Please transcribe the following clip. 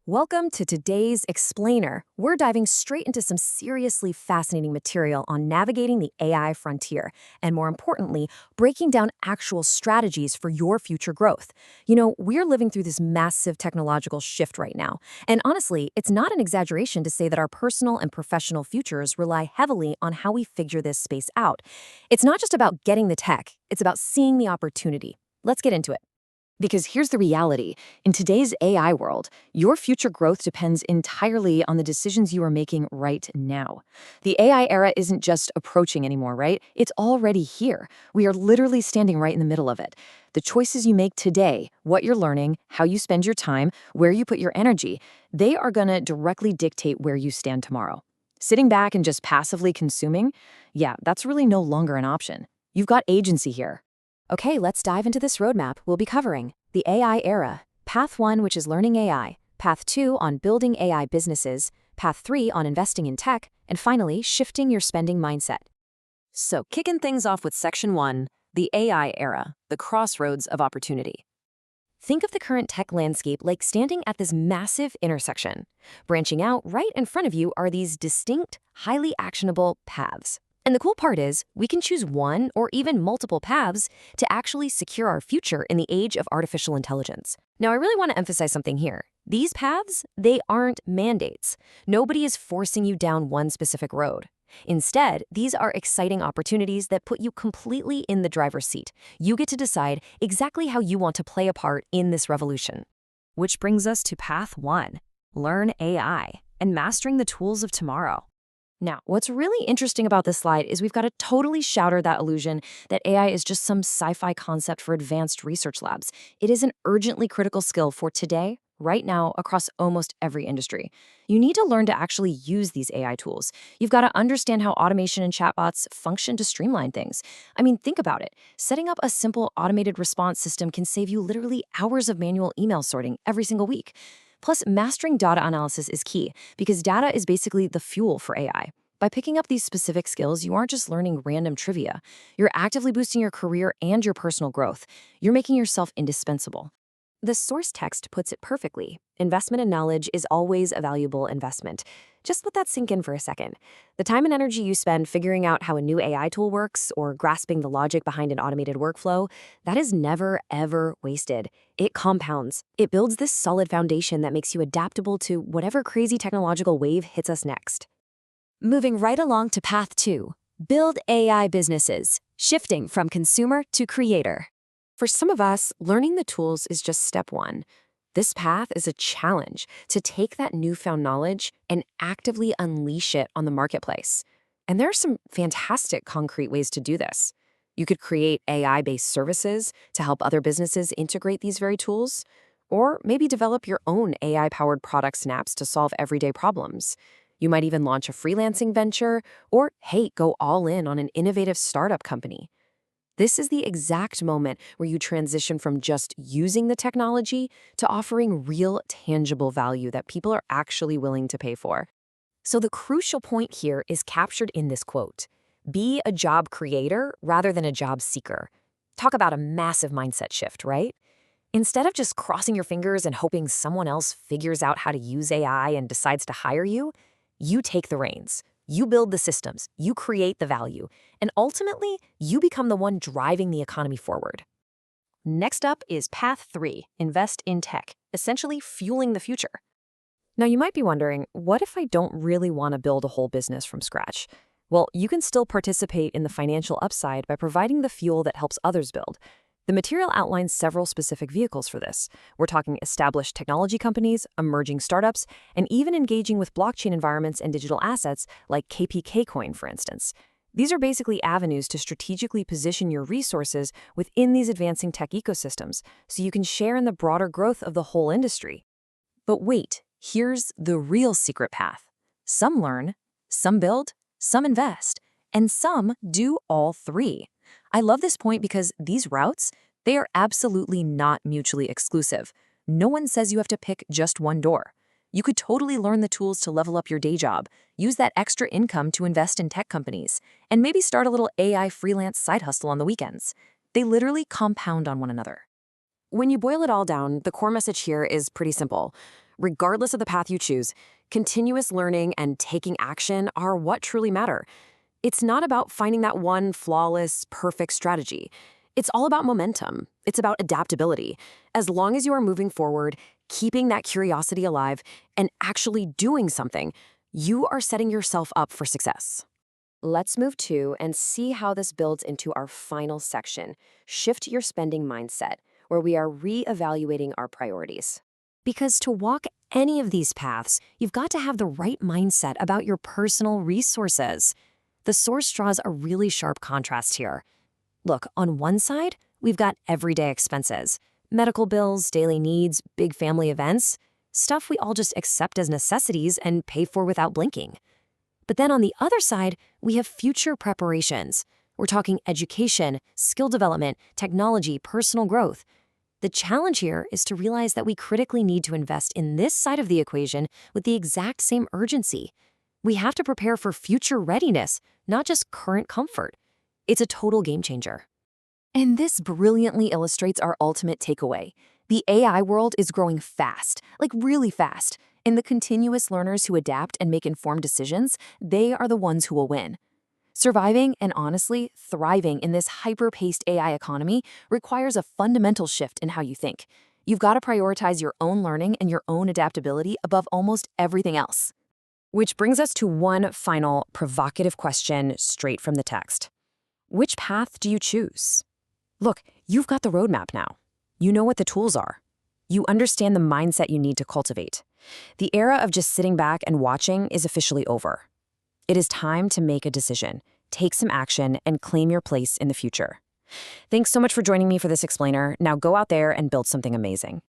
Welcome to today's Explainer. We're diving straight into some seriously fascinating material on navigating the AI frontier, and more importantly, breaking down actual strategies for your future growth. We're living through this massive technological shift right now, and honestly, it's not an exaggeration to say that our personal and professional futures rely heavily on how we figure this space out. It's not just about getting the tech, it's about seeing the opportunity. Let's get into it. Because here's the reality. In today's AI world, your future growth depends entirely on the decisions you are making right now. The AI era isn't just approaching anymore, right? It's already here. We are literally standing right in the middle of it. The choices you make today, what you're learning, how you spend your time, where you put your energy, they are going to directly dictate where you stand tomorrow. Sitting back and just passively consuming? Yeah, that's really no longer an option. You've got agency here. Okay, let's dive into this roadmap. We'll be covering the AI era, Path 1, which is learning AI, Path 2 on building AI businesses, Path 3 on investing in tech, and finally, shifting your spending mindset. So, kicking things off with Section 1, the AI era, the crossroads of opportunity. Think of the current tech landscape like standing at this massive intersection. Branching out right in front of you are these distinct, highly actionable paths. And the cool part is, we can choose one or even multiple paths to actually secure our future in the age of artificial intelligence. Now, I really want to emphasize something here. These paths, they aren't mandates. Nobody is forcing you down one specific road. Instead, these are exciting opportunities that put you completely in the driver's seat. You get to decide exactly how you want to play a part in this revolution. Which brings us to Path 1, learn AI and mastering the tools of tomorrow. Now, what's really interesting about this slide is we've got to totally shatter that illusion that AI is just some sci-fi concept for advanced research labs. It is an urgently critical skill for today, right now, across almost every industry. You need to learn to actually use these AI tools. You've got to understand how automation and chatbots function to streamline things. I mean, think about it. Setting up a simple automated response system can save you literally hours of manual email sorting every single week. Plus, mastering data analysis is key because data is basically the fuel for AI. By picking up these specific skills, you aren't just learning random trivia. You're actively boosting your career and your personal growth. You're making yourself indispensable. The source text puts it perfectly. Investment in knowledge is always a valuable investment. Just let that sink in for a second. The time and energy you spend figuring out how a new AI tool works or grasping the logic behind an automated workflow, that is never, ever wasted. It compounds. It builds this solid foundation that makes you adaptable to whatever crazy technological wave hits us next. Moving right along to Path 2, build AI businesses, shifting from consumer to creator. For some of us, learning the tools is just step one. This path is a challenge to take that newfound knowledge and actively unleash it on the marketplace. And there are some fantastic concrete ways to do this. You could create AI-based services to help other businesses integrate these very tools, or maybe develop your own AI-powered products and apps to solve everyday problems. You might even launch a freelancing venture, or, hey, go all in on an innovative startup company. This is the exact moment where you transition from just using the technology to offering real, tangible value that people are actually willing to pay for. So the crucial point here is captured in this quote: be a job creator rather than a job seeker. Talk about a massive mindset shift, right? Instead of just crossing your fingers and hoping someone else figures out how to use AI and decides to hire you, you take the reins. You build the systems, you create the value, and ultimately, you become the one driving the economy forward. Next up is Path 3, invest in tech, essentially fueling the future. Now, you might be wondering, what if I don't really want to build a whole business from scratch? Well, you can still participate in the financial upside by providing the fuel that helps others build. The material outlines several specific vehicles for this. We're talking established technology companies, emerging startups, and even engaging with blockchain environments and digital assets like KPK Coin, for instance. These are basically avenues to strategically position your resources within these advancing tech ecosystems so you can share in the broader growth of the whole industry. But wait, here's the real secret path. Some learn, some build, some invest, and some do all three. I love this point because these routes, they are absolutely not mutually exclusive. No one says you have to pick just one door. You could totally learn the tools to level up your day job, use that extra income to invest in tech companies, and maybe start a little AI freelance side hustle on the weekends. They literally compound on one another. When you boil it all down, the core message here is pretty simple. Regardless of the path you choose, continuous learning and taking action are what truly matter. It's not about finding that one flawless, perfect strategy. It's all about momentum. It's about adaptability. As long as you are moving forward, keeping that curiosity alive, and actually doing something, you are setting yourself up for success. Let's move to and see how this builds into our final section, Shift Your Spending Mindset, where we are re-evaluating our priorities. Because to walk any of these paths, you've got to have the right mindset about your personal resources. The source draws a really sharp contrast here. Look, on one side, we've got everyday expenses, medical bills, daily needs, big family events, stuff we all just accept as necessities and pay for without blinking. But then on the other side, we have future preparations. We're talking education, skill development, technology, personal growth. The challenge here is to realize that we critically need to invest in this side of the equation with the exact same urgency. We have to prepare for future readiness, not just current comfort. It's a total game changer. And this brilliantly illustrates our ultimate takeaway. The AI world is growing fast, like really fast. And the continuous learners who adapt and make informed decisions, they are the ones who will win. Surviving and honestly thriving in this hyper-paced AI economy requires a fundamental shift in how you think. You've got to prioritize your own learning and your own adaptability above almost everything else. Which brings us to one final provocative question straight from the text. Which path do you choose? Look, you've got the roadmap now. You know what the tools are. You understand the mindset you need to cultivate. The era of just sitting back and watching is officially over. It is time to make a decision, take some action, and claim your place in the future. Thanks so much for joining me for this explainer. Now go out there and build something amazing.